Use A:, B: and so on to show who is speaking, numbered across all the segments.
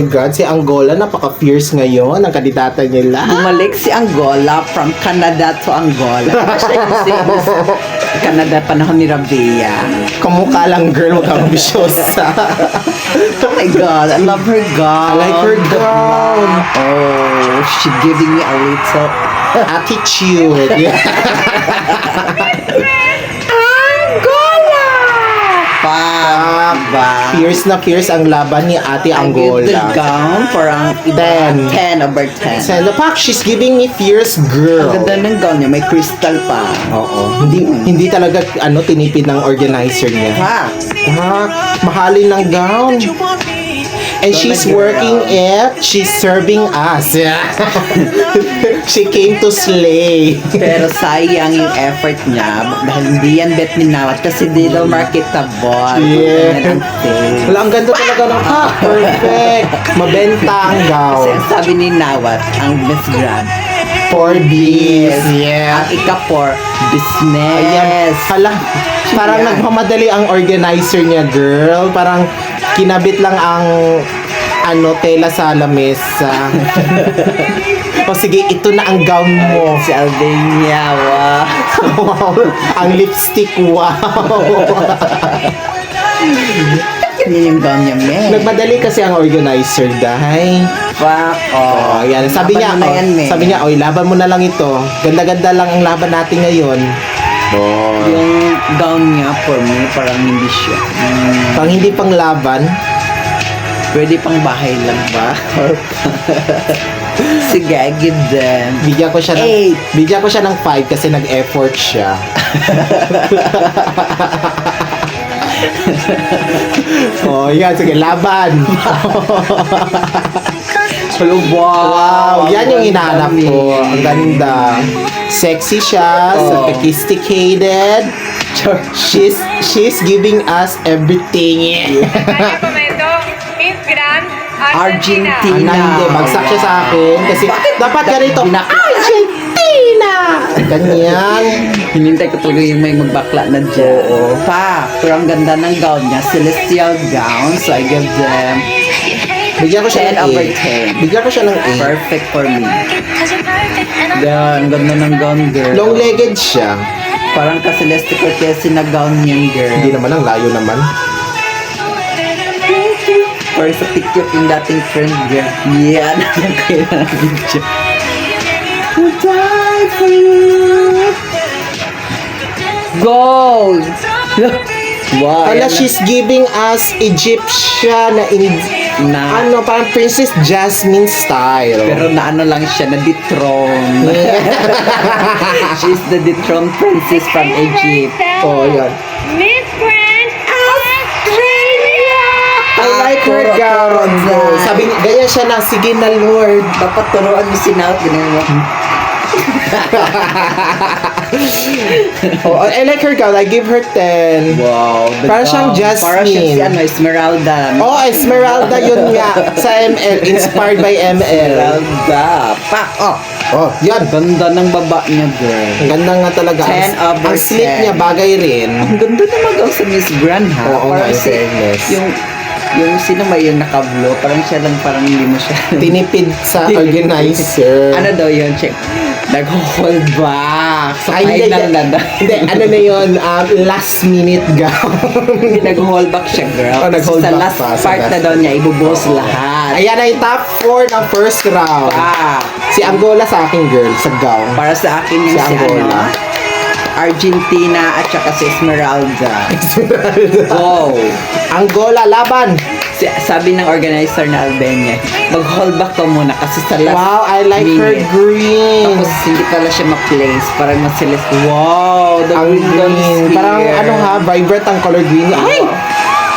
A: God, si Angola, napaka-fierce ngayon ang kandidata nila.
B: Bumalik si Angola from Canada to Angola. Canada, panahon ni Rabia.
A: Kamukha lang, girl, huwag kang ambisyosa.
B: Oh my God, I love her gown.
A: I like her gown.
B: Oh, she giving me a little
A: Attitude.
B: pa.
A: Fierce na fierce ang laban ni Ate
B: I give the
A: Angola.
B: gown parang
A: 10.
B: 10/10.
A: Sa Lapak, she's giving me fierce girl.
B: Ang ganda ng gown niya, may crystal pa.
A: Oo. Hindi talaga tinipid ng organizer niya.
B: Ha?
A: Mahalin ng gown. And she's working it. She's serving us. She came to slay.
B: Pero sayang yung effort niya dahil hindi yan bet minawat kasi di daw marketable.
A: Yeah.
B: Yan ang thing.
A: Wala, ang ganda talaga ng perfect. Mabenta ang
B: Kasi
A: gown.
B: ang sabi ni Nawat, ang Miss Grand,
A: 4Bs. Yeah.
B: ang ika-4, business.
A: Ayan. Hala, parang
B: Yan.
A: nagmamadali ang organizer niya, girl. Parang kinabit lang ang tela sa lamesa. O sige, ito na ang gown mo.
B: Si Albania, wow.
A: Wow, ang lipstick, wow.
B: Yan yung gown niya, men.
A: Nagmadali kasi ang organizer, dahay.
B: Fuck
A: Oh, ayan. Sabi niya,
B: Laban mo na yan, men.
A: sabi niya, oy, laban mo na lang ito. Ganda-ganda lang ang laban natin ngayon. Oh.
B: Yung gown niya, for me, parang hindi siya.
A: Pang hindi pang laban,
B: Pwede pang bahay lang ba? Or sige, I give them
A: bigyan ko siya ng
B: 8.
A: bigyan ko siya ng 5 kasi nag-effort siya. Oh, yan, sige, laban. Wow, yan yung hinahanap ko. Ang ganda. Sexy siya, sophisticated. She's giving us everything.
C: Kaya komento, Miss Grand Argentina.
B: Argentina.
A: Hindi, bagsak siya sa akin kasi dapat ganito. Argentina! Ganyan.
B: Hinintay ko talaga yung may magbakla na dyan. Pa, pero ang ganda ng gown niya, celestial gown. So I give them
A: Bigyan ko siya
B: 10
A: ng
B: over
A: 8.
B: 10.
A: Bigyan ko siya ng 8.
B: Perfect for me. Yan, ganda ng gown, girl.
A: Long-legged siya.
B: Parang ka-Celeste Cortez na gown niyang girl.
A: Hindi naman, ang layo naman.
B: Parang sa TikTok yung dating friend, girl. Yan, ang kaya na video. To die for you. Gold! Wow.
A: Hala,
B: yan
A: she's giving us Egyptian
B: na,
A: parang Princess Jasmine style.
B: pero na ano lang siya, na dethrone. She's the dethroned princess from Egypt.
A: Oh, yan.
C: Miss Grand Australia.
A: I like her
B: Puro
A: gown.
B: design.
A: Sabi niya, gaya siya na, sige na Lord.
B: Dapat turuan mo si Naut, ganun mo.
A: Oh, I like her gown. I give her 10.
B: Wow.
A: Parang siyang Jasmine.
B: Parang siyang si Esmeralda.
A: Oh, Esmeralda yun nga. Sa ML. Inspired by ML.
B: Esmeralda. Pak! Oh.
A: Oh, yan.
B: Ganda ng baba niya, girl.
A: Ang ganda nga talaga.
B: 10 over
A: Ang slit
B: 10.
A: niya bagay rin.
B: Ang ganda naman daw sa Miss Grand, ha?
A: Oo nga,
B: Parang
A: in fairness.
B: yung sino ba yung naka-blue? Parang siya lang, parang hindi mo siya.
A: Tinipid sa organizer.
B: Ano daw yun? Check. Nag-hold back. So,
A: Ay, hindi,
B: final na daw.
A: Hindi, ano na yun, last minute gown.
B: Nag-hold back siya, girl.
A: Oh, nag-hold
B: Sa
A: back
B: last
A: pa, sa
B: part na
A: last
B: daw niya, ibubuhos lahat.
A: Ayan ay top 4 ng first round.
B: Pa!
A: Si Angola sa akin, girl, sa gown.
B: Para sa akin yung
A: Si
B: si
A: Angola.
B: Argentina at saka si Esmeralda. Wow!
A: Angola, laban!
B: Sabi ng organizer na Albania, mag-hold back ka muna kasi sa last
A: Wow, I like her
B: minute.
A: green.
B: Tapos hindi pala siya ma-place. Parang masilis. Wow! The
A: Ang
B: green gown is
A: green.
B: here.
A: Parang vibrant ang color green. Ay!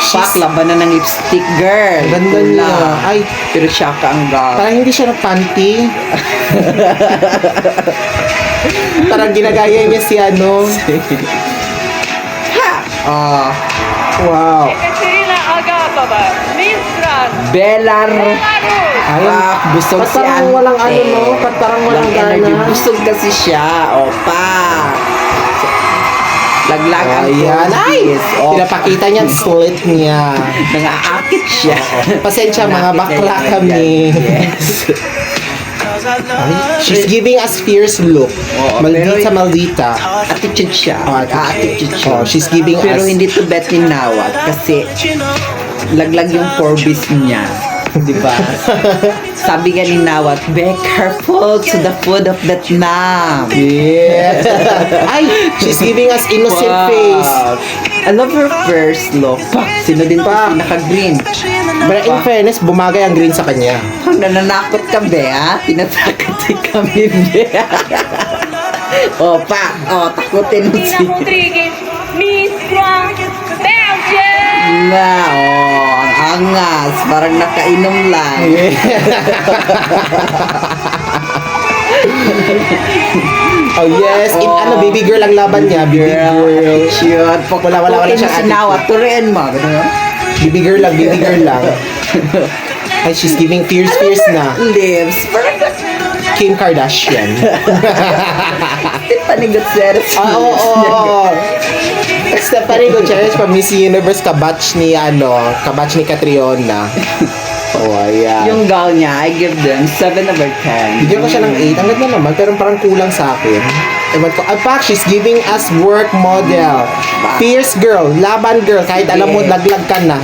B: Pak, laban na ng lipstick, girl.
A: Ganda
B: Wala.
A: niya. Ay,
B: Pero syaka ang gown.
A: parang hindi siya nag-panty. Parang ginagaya niya si ano.
B: Ah,
A: Wow.
C: Ekaterina Agapova, Miss Grand
B: Belar.
C: Belarus.
A: Ay,
B: Busog
A: ba't
B: si
A: parang
B: Ante.
A: walang ano, no? Ba't parang walang
B: energy.
A: gana?
B: Busog kasi siya. Opa. Laglag ang
A: Ayan. Ay!
B: Yes. Oh,
A: Pinapakita niya ang slit niya.
B: nangaakit siya.
A: Pasensya, mga
B: Nangaakit
A: bakla
B: niya yung
A: kami.
B: Yes.
A: Ay, she's giving us fierce look.
B: Oo,
A: Maldita
B: pero-
A: maldita.
B: Attitude siya.
A: Oh,
B: Attitude siya.
A: Oh, she's giving
B: Pero
A: us...
B: hindi to bet ni Nawat kasi laglag yung Forbes niya. Diba? Sabi nga ni Nawat, be careful to the food of Vietnam.
A: Yeah. Ay, she's giving us innocent face.
B: I love her first look. Pak, sino din to
A: Pak.
B: naka-green?
A: But in fairness, bumagay ang green sa kanya.
B: Pag nananakot ka, be, ha? Tinatakot kami, be. O, Pak. O, takutin mo si...
C: Tina Rodriguez, Miss Grand Belgium!
B: Na, ang angas. Parang nakainom lang.
A: Oh yes, in ano, baby girl ang laban niya. Baby girl.
B: Cute.
A: Wala
B: Takutin mo
A: siyang
B: si
A: attitude.
B: Nawat. Turuin mo. Ganun.
A: Baby girl lang, baby girl lang. Ay, she's giving fierce na.
B: Lips. Parang
A: Kim Kardashian.
B: Tiffany Gutierrez.
A: Oo. Stephanie Gutierrez from Miss Universe, kabatch ni Catriona. Oh, ayan.
B: Yung gown niya, I give them 7 over 10.
A: Bigyan ko siya ng 8. Ang ganda naman, pero parang kulang sa akin. Ewan ko. In fact, she's giving us work model. Fierce girl, laban girl, kahit alam mo, laglag ka na.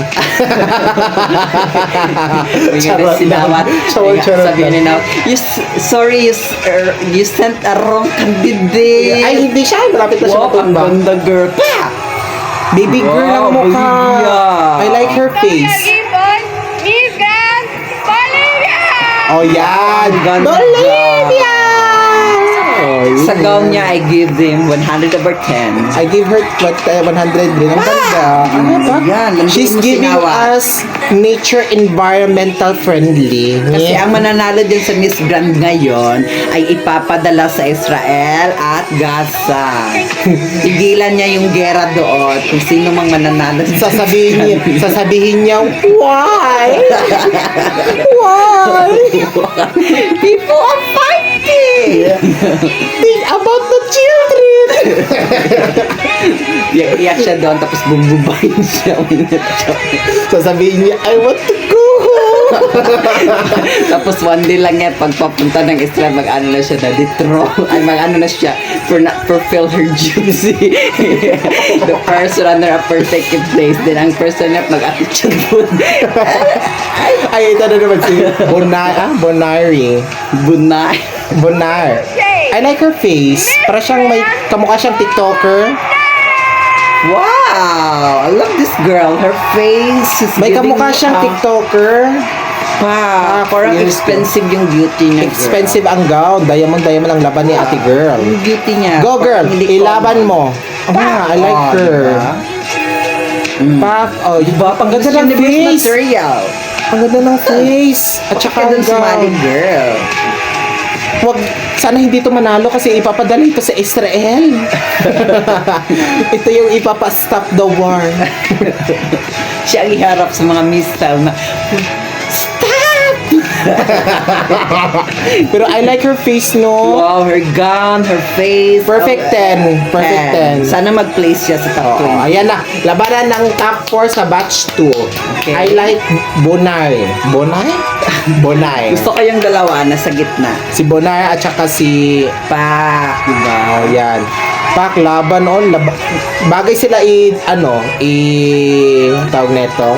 A: Charot
B: Sinawat.
A: lang. Charot
B: Sabi ni
A: lang.
B: Nawat, you sent a wrong candidate.
A: Ay, hindi siya. Malapit na siya
B: Wow, ang
A: matumba.
B: ganda girl. Pa!
A: Baby girl ang
B: Wow,
A: mukha.
B: Bolivia.
A: I like her
C: Kami
A: face.
C: nag-ibon, Miss Grand Bolivia!
A: Oh, yan.
B: Ganda.
A: Bolivia! Oh,
B: Sa
A: yun.
B: gown niya, I give them 100 over 10.
A: I give her 100 rin. Ang ganda. Ano ba?
B: Yan, nandun
A: She's
B: mo
A: giving
B: sinawa.
A: us nature environmental friendly.
B: Kasi
A: Yeah.
B: ang mananalo din sa Miss Grand ngayon ay ipapadala sa Israel at Gaza. Tigilan niya yung gera doon kung sino mang mananalo.
A: Sasabihin niya, why? Why?
B: People are fighting!
A: Think about the children.
B: Iyak siya doon tapos bumbubayin siya.
A: Sasabihin niya, I want to go home.
B: Tapos one day lang yan, pagpapunta ng Israel, mag-ano na siya na dethrone. Ay, mag-ano na siya for not fulfill her duty. The first runner-up for second place. Then ang first runner-up mag-attitude doon.
A: Ay, ito na naman si Bonari.
B: Bunay.
A: Bonar. I like her face. Para siyang kamukha siyang TikToker.
B: Wow! I love this girl. Her face is
A: May
B: giving
A: kamukha
B: me
A: siyang
B: a-
A: TikToker.
B: Wow! Parang
A: Yes.
B: expensive yung beauty niya, girl.
A: Expensive ang gown. Diamond ang laban ni ate girl.
B: Yung beauty niya.
A: Go girl,
B: Hindi
A: ilaban
B: common.
A: mo. I like
B: Oh,
A: her.
B: diba?
A: Pak, oh,
B: Diba?
A: ang ganda ng
B: Universe
A: face.
B: material.
A: Ang ganda ng face. At
B: Tsaka
A: saka
B: dun
A: ang
B: sumali,
A: gown.
B: girl.
A: Wag, sana hindi to manalo kasi ipapadala ito sa Israel. Ito yung ipapa-stop the war.
B: Siya ang iharap sa mga missile na
A: Pero I like her face, no?
B: wow, her gown, her face.
A: Perfect 10. Perfect 10.
B: Sana mag-place siya sa top 20.
A: Ayan na. Labanan ng top 4 sa batch 2.
B: Okay.
A: I like Bonay. Bonay? Bonay.
B: Gusto ko yung dalawa na sa gitna.
A: Si Bonay at saka si...
B: Pak, diba?
A: Oh, yan. Pak, laban on. Bagay sila tawag neto.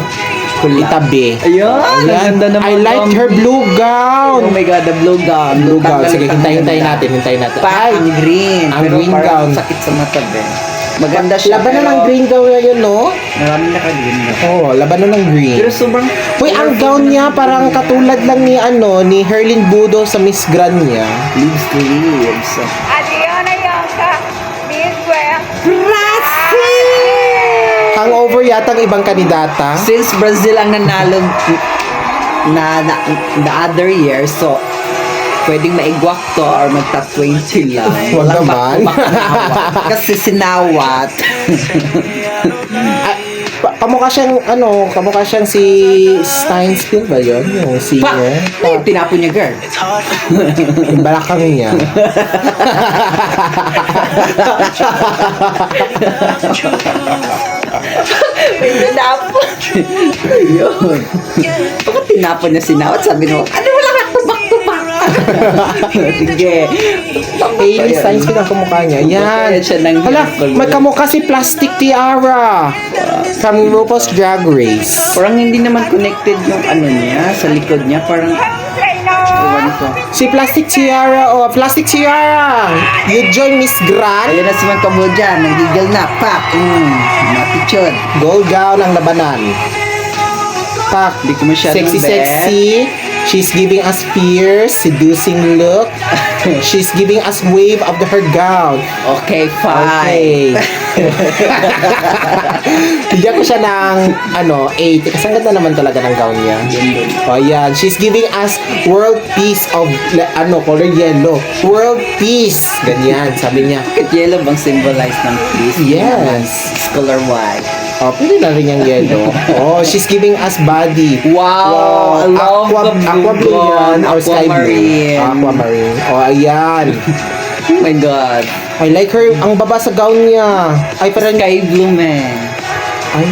A: Itabi.
B: Ayun, ang
A: Ayan.
B: ganda naman
A: I liked her blue
B: Oh
A: gown.
B: my God, the blue gown.
A: Blue gown.
B: Tanggal-
A: Sige, hintayin natin.
B: Pak, ang green.
A: Ang
B: Pero
A: green
B: parang
A: gown.
B: sakit sa mata, be. Maganda siya.
A: Laban na
B: pero
A: ng green gown ngayon, no?
B: Marami naka-green na.
A: Oo, laban na ng green.
B: Pero sobrang...
A: Uy, ang gown niya parang katulad lang ni Herlin Budo sa Miss Grand niya.
B: Leaves to leaves.
C: Adriana Yonka, Miss Grand
A: Hangover yata ang ibang kandidata.
B: Since Brazil ang nanalo na the other year, so pwedeng maigwak to or magta 20 lang.
A: Wag
B: Walang
A: naman.
B: back-to-back na hawak. Kasi sinawat.
A: kamukha siyang, kamukha siyang si Steinskill ba yun? Yung
B: Pa!
A: singer.
B: Ano yung tinapon niya, girl?
A: Yung balakang niya.
B: May tinapon. Ayun. Bakit tinapon niya sinawat? Sabi mo, ano wala ka tubak-tubak? Sige.
A: Hailey Steinskill ang kamukha niya. Yan.
B: Kaya siya ng
A: Hala, may kamukha si Plastic Tiara from RuPaul's Drag Race.
B: Parang hindi naman connected yung ano niya, sa likod niya. Parang, ewan ko.
A: Si Plastic Tiara, Plastic Tiara! You join Miss Grant.
B: Ayun na si Mang Kabodya, nanggigil na, pak! Matichod.
A: Gold gown ang labanan. Pak,
B: Hindi ko masyadong
A: sexy. She's giving us fierce, seducing look. She's giving us wave of her gown.
B: Okay,
A: Okay.
B: fine.
A: Bigyan ko siya ng 8 kasi ang ganda naman talaga ng gown niya. Oh, yan. She's giving us world peace of color yellow. World peace. Ganyan, sabi niya.
B: Bakit yellow bang symbolize ng peace?
A: Yes.
B: It's color white.
A: Oh, pwede na rin yung yellow. Oh, she's giving us body.
B: Wow, I love the blue
A: aqua blue yan.
B: gown.
A: Or sky blue.
B: Aquamarine.
A: Aquamarine. Oh, ayan.
B: Oh my God.
A: I like her. Ang baba sa gown niya. Ay, parang...
B: Sky blue, man.
A: Ay,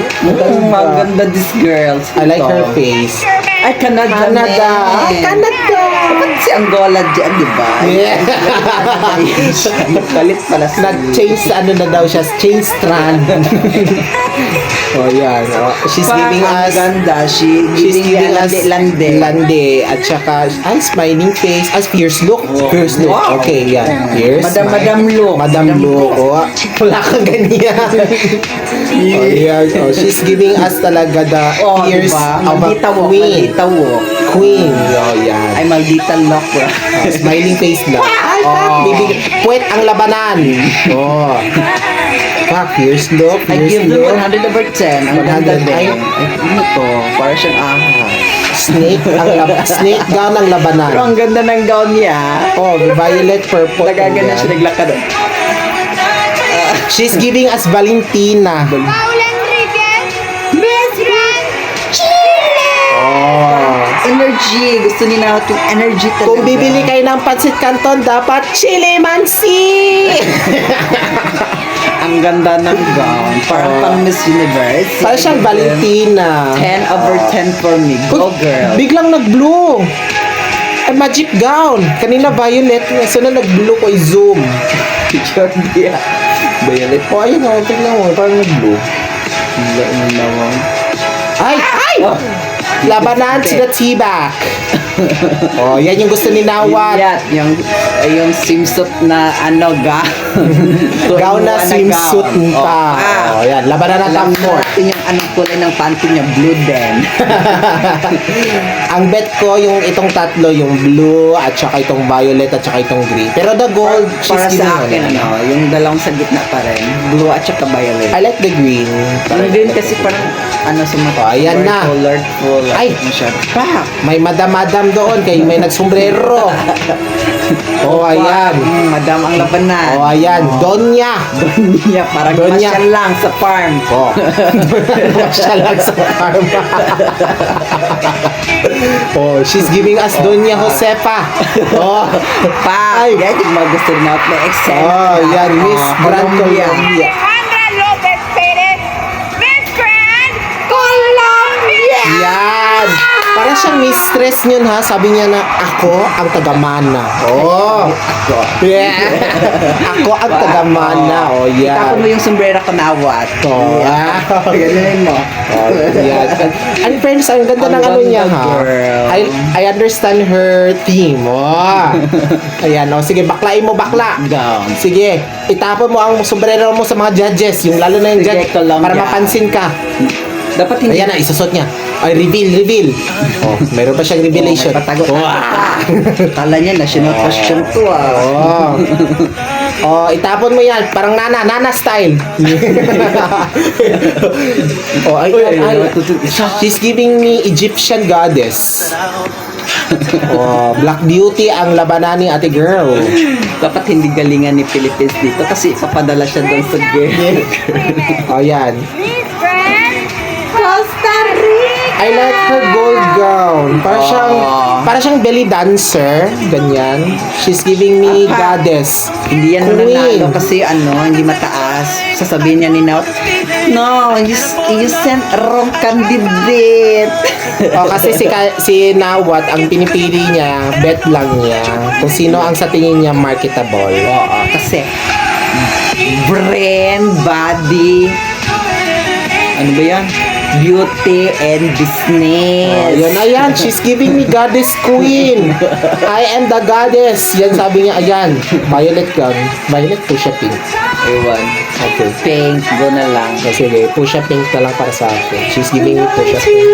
B: Maganda this girl.
A: I like her face.
B: Ay, Canada.
A: Canada.
B: man.
A: Ay, Canada.
B: Ba't si Angola dyan, di ba?
A: Yeah.
B: Kalit pala si...
A: Nag-change sa na daw siya. Change strand. Oh, yan. Oh, she's giving us...
B: Ganda.
A: She's giving us
B: lande.
A: lande. At saka, smiling face. Fierce look. Fierce look.
B: Wow.
A: Okay, yan. Fierce.
B: Madam look.
A: Madam look. Oh, wala kang ganyan. Oh, yan. Oh, she's giving us talaga the fierce
B: diba?
A: of a
B: Maldita walk.
A: queen.
B: Maldita walk.
A: Queen. Oh, yan.
B: Ay, maldita lock, bro.
A: Oh, smiling face lang. Puwet ang labanan. Oh. Fierce look.
B: I
A: Fierce
B: give them
A: look.
B: 100 over 10. Ang
A: 100
B: ganda din.
A: ay.
B: Ano to? Para siyang ahas.
A: Snake gown ang labanan.
B: Pero ang ganda ng gown niya.
A: Oh, violet purple.
B: Nagaganda siya naglakad.
A: She's giving us Valentina.
C: Paul Enriquez, Miss Grand Chile!
A: Oh.
B: Energy. Gusto ni Naot yung energy talaga.
A: Kung bibili kayo ng pancit canton, dapat chili mansi!
B: Ang ganda ng gown. Parang pang Miss Universe.
A: Parang siyang Valentina.
B: 10 over 10 for me. Go, girl.
A: Biglang nag-blue. Ay, magic gown. Kanina violet. So na nag-blue ko, i-zoom.
B: Jordi. Violet.
A: Oh, ayun o. Tignan mo. Parang nag-blue. Ay! Ay! Labanan sila T-back. Oh, yan yung gusto ni Nawat.
B: Yan, yung swimsuit na
A: Gown na swimsuit pa. Oh, yan. Labanan na
B: Alam
A: top 4.
B: natin yung anong kulay ng panty niya, blue din.
A: Ang bet ko yung itong tatlo, yung blue at saka itong violet at saka itong green. Pero the gold, she's
B: Para
A: giving
B: sa akin, yung dalawang sa gitna pa rin. Blue at saka violet.
A: I like the green.
B: Yung green kasi parang, sa mata.
A: Oh, ayan na.
B: Colored full.
A: Ay!
B: Pak!
A: May madam-madam doon kay may nagsombrero. Oh, ayan.
B: Madam ang labanan.
A: Oh, ayan. Donya.
B: Donya, parang
A: Donya.
B: masyal lang sa farm.
A: Oh. Siya lang sa farm. Oh, she's giving us Donya Josefa. Oh.
B: Pa! Yan, yung mga gusto rin natin na excel.
A: Oh, yan. Miss Grand Colombia.
C: Alejandra Lopez Perez, Miss Grand Colombia!
A: Yan. Para siyang mistress niyon ha. Sabi niya na ako ang taga-mana. Oh. Yeah. Ako ang taga-mana. Oh,
B: Itapon mo
A: yan.
B: yung sombrero ko nawat.
A: Oh,
B: Ganunin mo.
A: Oh, yan. And friends, ang ganda ng
B: Ang
A: ano niya
B: ganda,
A: ha.
B: girl.
A: I understand her theme. Oh. Ayan, oh. Sige, baklain mo, bakla.
B: Gown.
A: Sige, itapon mo ang sombrero mo sa mga judges. Yung lalo na yung
B: Sige,
A: judge.
B: Colombia.
A: Para mapansin ka.
B: Dapat hindi.
A: Ayan na, isusot niya. Ay, reveal. Oh, mayroon pa siyang revelation.
B: Patago.
A: Wow.
B: Kala niya, national costume to
A: Oh. Oh, itapon mo yan. Parang nana style. Oh, ay, she's giving me Egyptian goddess. Oh, Black Beauty ang labanan ni ate girl.
B: Dapat hindi galingan ni Philippines dito kasi papadala siya doon sa girl.
A: Oh, yan.
C: Miss Grand
A: I like her gold gown. Para siyang belly dancer. Ganyan. She's giving me goddess.
B: Hindi yan
A: Queen.
B: nanalo kasi hindi mataas. Sasabihin niya ni Naut, no, you sent wrong candidate.
A: Kasi si Nawat, ang pinipili niya, bet lang niya. Kung sino ang sa tingin niya marketable.
B: Oo, kasi brain, body, ano ba yan? Beauty and business.
A: Yun, ayan, she's giving me goddess queen. I am the goddess. Yan, sabi niya, ayan. Violet gown. Violet, pusha pink.
B: Ewan.
A: Okay.
B: Pink, go na lang.
A: So, sige, pusha pink na lang para sa akin. She's giving me pusha pink.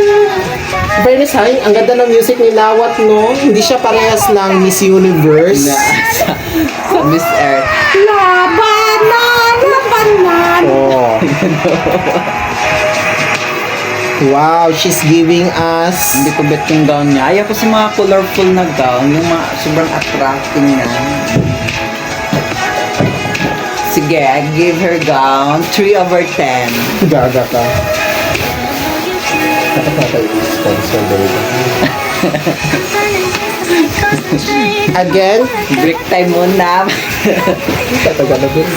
A: Fairness, hay, ang ganda ng music ni Nawat, no? Hindi siya parehas ng Miss Universe.
B: Sa Miss Earth. Labanan!
A: Oh. Wow, she's giving us...
B: Hindi ko bet yung gown niya. Ayaw ko sa mga colorful na gown. Yung mga sobrang attracting na. Sige, I give her gown 3/10.
A: Gaga ka. Sponsor dito. Again,
B: Break time muna.
A: tatagal na din.